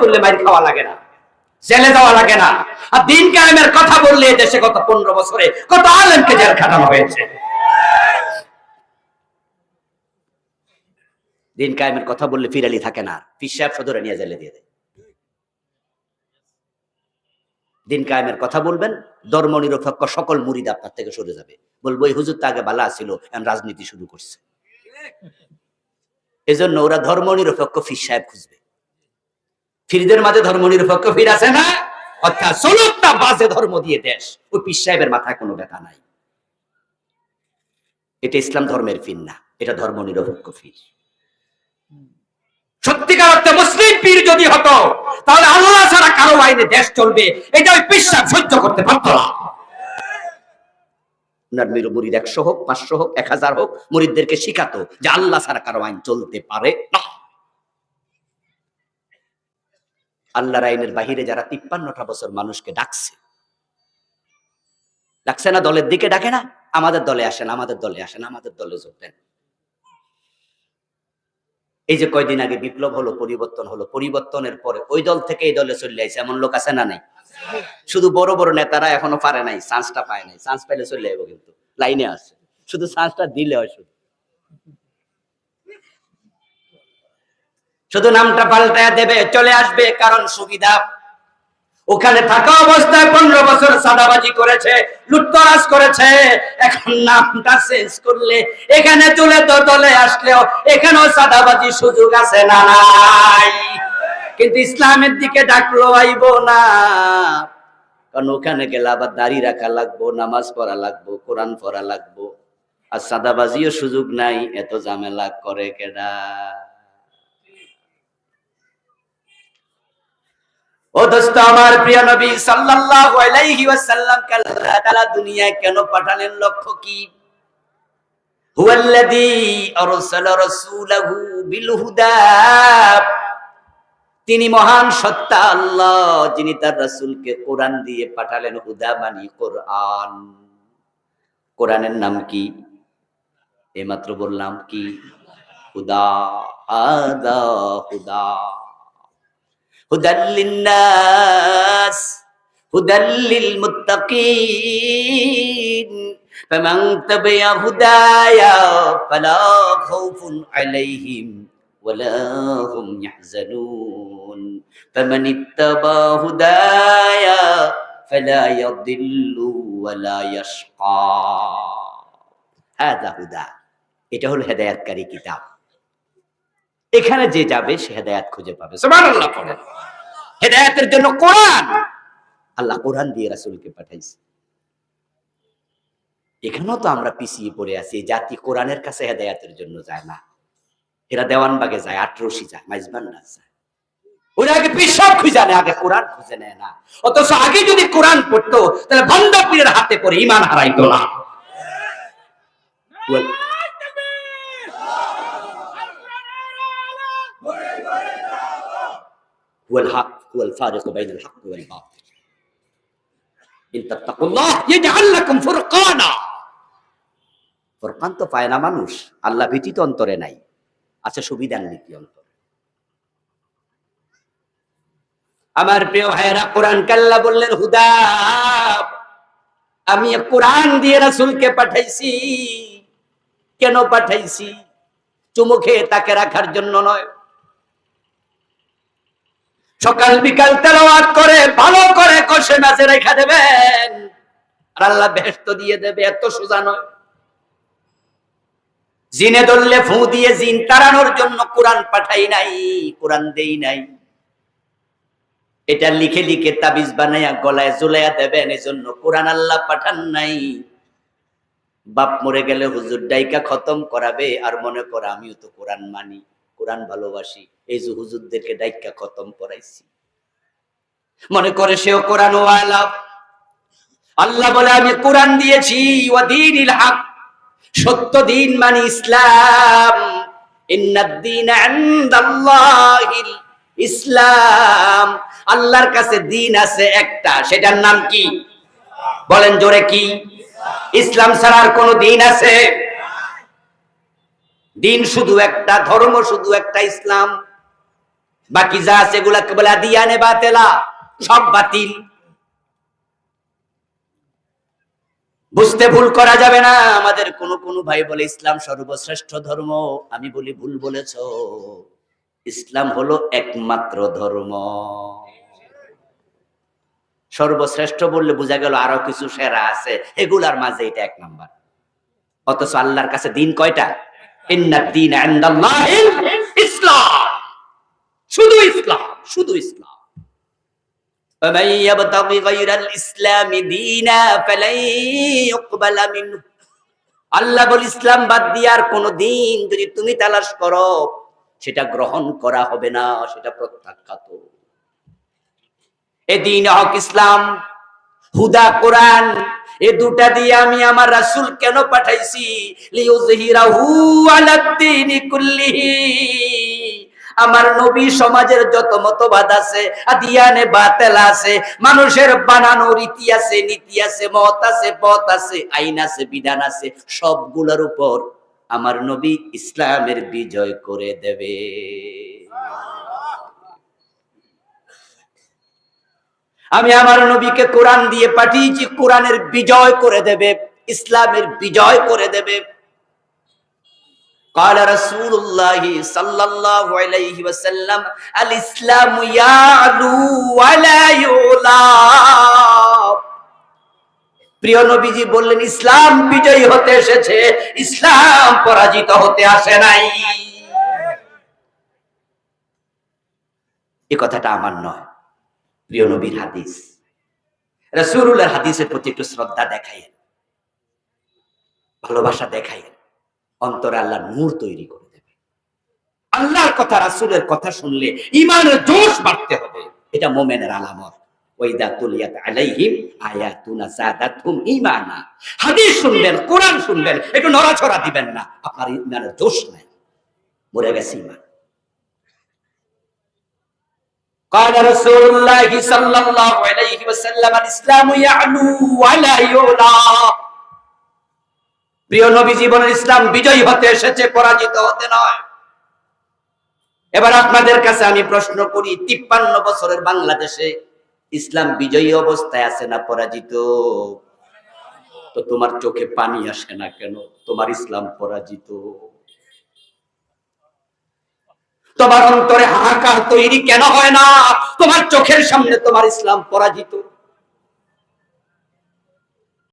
করলে মাইর খাওয়া লাগে না, জেলে যাওয়া লাগে না। আর দিন কায়েমের কথা বললে দেশে গত 15 বছরে কত আলেমকে জেল খাটানো হয়েছে। দিন কায়েমের কথা বললে ফিরালি থাকে না, পীর সাহেব সদরে নিয়ে জেলে দিয়ে দেয়। দিন কায়েমের কথা বলবেন, ধর্ম নিরপেক্ষ সকল মুরিদ আপনার থেকে সরে যাবে, বলবো এই হুজুর তো আগে বালা ছিল, এখন রাজনীতি শুরু করছে। এজন্য ওরা ধর্ম নিরপেক্ষ পীর সাহেব খুঁজবে। ফিরদের মাঝে ধর্ম নিরপেক্ষ ফির আছে না, অর্থাৎ চলুকটা বাজে ধর্ম দিয়ে দেশ, ওই পীর সাহেবের মাথায় কোনো ব্যথা নাই। এটা ইসলাম ধর্মের ফির না, এটা ধর্ম নিরপেক্ষ ফির। সত্যিকার অর্থে মুসলিম পীর যদি হতো তাহলে আল্লাহ ছাড়া কারো আইনে দেশ চলবে, এটা ওই পীর সাহেব সহ্য করতে পারত না। উনার মুরিদ 100 হোক, 500 হোক, 1000 হোক, মুরিদদেরকে শিখাতো যে আল্লাহ ছাড়া কারো আইন চলতে পারে না। আল্লাহর আইনের বাহিরে যারা 53টা বছর মানুষকে ডাকছে না, দলের দিকে ডাকে না, আমাদের দলে আসেন, আমাদের দলে আসেন, আমাদের দলে যোগ দেন। এই যে কয়দিন আগে বিপ্লব হলো, পরিবর্তন হলো, পরিবর্তনের পরে ওই দল থেকে এই দলে চলে আসছে এমন লোক আছে না নাই? শুধু বড় বড় নেতারা এখনো পারে নাই, চান্সটা পায় নাই। চান্স পাইলে চলে যাবো, কিন্তু লাইনে আছে, শুধু চান্সটা দিলে হয়, শুধু নামটা পাল্টায় দেবে, চলে আসবে, কারণ সুবিধা। ওখানে থাকা অবস্থায় 15 বছর সাদাবাজি করেছে, লুটতরাজ করেছে, এখন নামটা চেঞ্জ করলে এখানে চলে তো দলে আসলেও এখানেও সাদাবাজি সুযোগ আছে না নাই? কিন্তু ইসলামের দিকে ডাকলো আইব না, কারণ ওখানে গেলে আবার দাড়ি রাখা লাগবো, নামাজ পড়া লাগবো, কোরআন পড়া লাগবো, আর সাদাবাজিও সুযোগ নাই। এত ঝামেলা করে কেডা? ও দোস্ত আমার, প্রিয় নবী সাল্লাল্লাহু আলাইহি ওয়াসাল্লামকে আল্লাহ তাআলা দুনিয়ায় কেন পাঠালেন, লক্ষ্য কি? হুয়াল্লাযী আরসালা রাসূলাহু বিল হুদা, তিনি মহান সত্তা আল্লাহ, যিনি তার রাসূলকে কোরআন দিয়ে পাঠালেন, হুদা মানে কোরআন। কোরআনের নাম কি? এইমাত্র বললাম কি? হুদা। হাদা হুদা, হুদাল লিন্নাস, হুদাল লিল মুত্তাকিন, ফামান তাবিআ হুদায়া ফালা খাউফুন আলাইহিম ওয়ালা হুম ইয়াহজানুন, ফামান ইত্তাবা হুদায়া ফালা ইয়াদিল্লু ওয়ালা ইয়াশকা। হাদা হুদা, এটা হলো হেদায়েতকারী কিতাব। এখানে যে যাবে সে হেদায়েত খুঁজে পাবে। সুবহানাল্লাহ পড়েন। হেদায়েতের জন্য কোরআন, আল্লাহ কোরআন দিয়ে রাসূলকে পাঠাইছে। এখানেও তো আমরা পিছিয়ে পড়ে আছি, জাতি কোরআনের কাছে হেদায়েতের জন্য যায় না। এরা দেওয়ানবাগে যায়, আটরশি যায়, মাইজবান্ডা যায়, ওরা আগে পিসাব খুঁজে নেয়, আগে কোরআন খুঁজে নেয় না। অথচ আগে যদি কোরআন পড়তো তাহলে ভান্ডা পীরের হাতে পড়ে ঈমান হারাইতো না। হুয়াল হক হুয়াল ফারিকু বাইনাল হক ওয়াল বাতিল, ইন তাত্তাকুল্লাহ ইয়াজআল লাকুম ফুরকানা। ফুরকান তো পায় না মানুষ, আল্লাহ ভীতি তো অন্তরে নাই, আছে সুবিধার নীতি অন্তরে। আমার প্রিয় ভাইয়েরা, কোরআন কাল্লা বললেন হুদা, আমি কোরআন দিয়ে রাসূলকে পাঠাইছি। কেন পাঠাইছি? চুমুখে তাকে রাখার জন্য নয়, সকাল বিকাল তেলাওয়াত করে ভালো করে কষে মাঝে রেখা দেবেন আর আল্লাহ বেহেশত দিয়ে দেবে, এত সোজা নয়। জিনে ধরলে ফু দিয়ে জিন তাড়ানোর জন্য কোরআন পাঠাই নাই, কোরআন দেই নাই। এটা লিখে লিখে তাবিজ বানাইয়া গলায় ঝুলাইয়া দেবেন, এজন্য কোরআন আল্লাহ পাঠান নাই। বাপ মরে গেলে হুজুর ডাইকা খতম করাবে আর মনে করে আমিও তো কোরআন মানি, কোরআন ভালোবাসি, এই যে হুজুরদেরকে ডাইকা খতম করাইছি, মনে করে সেও কোরআন ওয়ালা। আল্লাহ বলে আমি কোরআন দিয়েছি, ওয়া দীনিল হক, সত্য দিন মানে ইসলাম। ইন্নাদ দীনা ইনদাল্লাহিল ইসলাম, আল্লাহর কাছে দিন আছে একটা, সেটার নাম কি? বলেন জোরে, কি? ইসলাম ছাড়া আর কোন দিন আছে? দিন শুধু একটা, ধর্ম শুধু একটা, ইসলাম। বাকি যা আছে এগুলাকে বলে আদিয়ানে বাতেলা, সব বাতিল। বুঝতে ভুল করা যাবে না। আমাদের কোন ভাই বলে ইসলাম সর্বশ্রেষ্ঠ ধর্ম, আমি বলি ভুল বলেছো। ইসলাম হলো একমাত্র ধর্ম। সর্বশ্রেষ্ঠ বললে বোঝা গেল আরো কিছু সেরা আছে, এগুলার মাঝে এটা এক নাম্বার। অথচ আল্লাহর কাছে দিন কয়টা? ইন্নাদ দীন ইনদাল্লাহিল ইসলাম, শুধু ইসলাম, শুধু ইসলাম। ফামান ইয়াবতাগি গায়রাল ইসলামি দীনা ফালান ইউকবালা মিনহু। আল্লাহ বলে ইসলাম বাদ দিয়ে আর কোন দিন যদি তুমি তালাশ করো, সেটা গ্রহণ করা হবে না, সেটা প্রত্যাখ্যাত। এ দিন হক ইসলাম, হুদা কোরআন, এ দুটা দিয়ে আমি আমার রাসূল কেন পাঠাইছি? লিইয়ুযহিরাহু আলাদ-দীনি কুল্লিহি। আমার নবী সমাজের যত মতবাদ আছে, আদিয়ানে বাতেল আছে, মানুষের বানানো রীতি আছে, নীতি আছে, মত আছে, পথ আছে, আইন আছে, বিধান আছে, সবগুলোর উপর আমার নবী ইসলামের বিজয় করে দেবে। আমি আমার নবীকে কোরআন দিয়ে পাঠিয়েছি, কোরআনের বিজয় করে দেবে, ইসলামের বিজয় করে দেবে। قال رسول الله صلى الله عليه وسلم الاسلام يعلو ولا يعلى। প্রিয় নবীজি বললেন ইসলাম বিজয়ী হতে এসেছে, ইসলাম পরাজিত হতে আসে নাই। এই কথাটা আমার নয়, প্রিয় নবীর হাদিস। রাসূলুল্লাহর হাদিসের প্রতি একটু শ্রদ্ধা দেখাইয়েন, ভালোবাসা দেখাইয়েন, অন্তরে আল্লাহর নূর তৈরি করে দেবে। আল্লাহর কথা, রাসূলের কথা শুনলে ঈমানের জোশ বাড়তে হবে, এটা মুমিনের আলামত। ওয়াইদা তুলিয়াত আলাইহিম আয়াতুনা যাদাতহুম ঈমানা। হাদিস শুনবেন, কোরআন শুনবেন, একটু নড়াচড়া দিবেন না, আপনার ঈমানের জোশ নাই, মরে গেছে ঈমান। قال رسول الله صلى الله عليه وسلم الاسلام يعلو ولا يعلى। প্রিয় নবী জীবনের ইসলাম বিজয়ী হতে এসেছে, পরাজিত হতে নয়। এবার আপনাদের কাছে আমি প্রশ্ন করি, 53 বছরের বাংলাদেশে ইসলাম বিজয়ী অবস্থায় আছে না পরাজিত? তো তোমার চোখে পানি আসে না কেন? তোমার ইসলাম পরাজিত। তোমার অন্তরে হাহাকার তৈরি কেন হয় না? তোমার চোখের সামনে তোমার ইসলাম পরাজিত।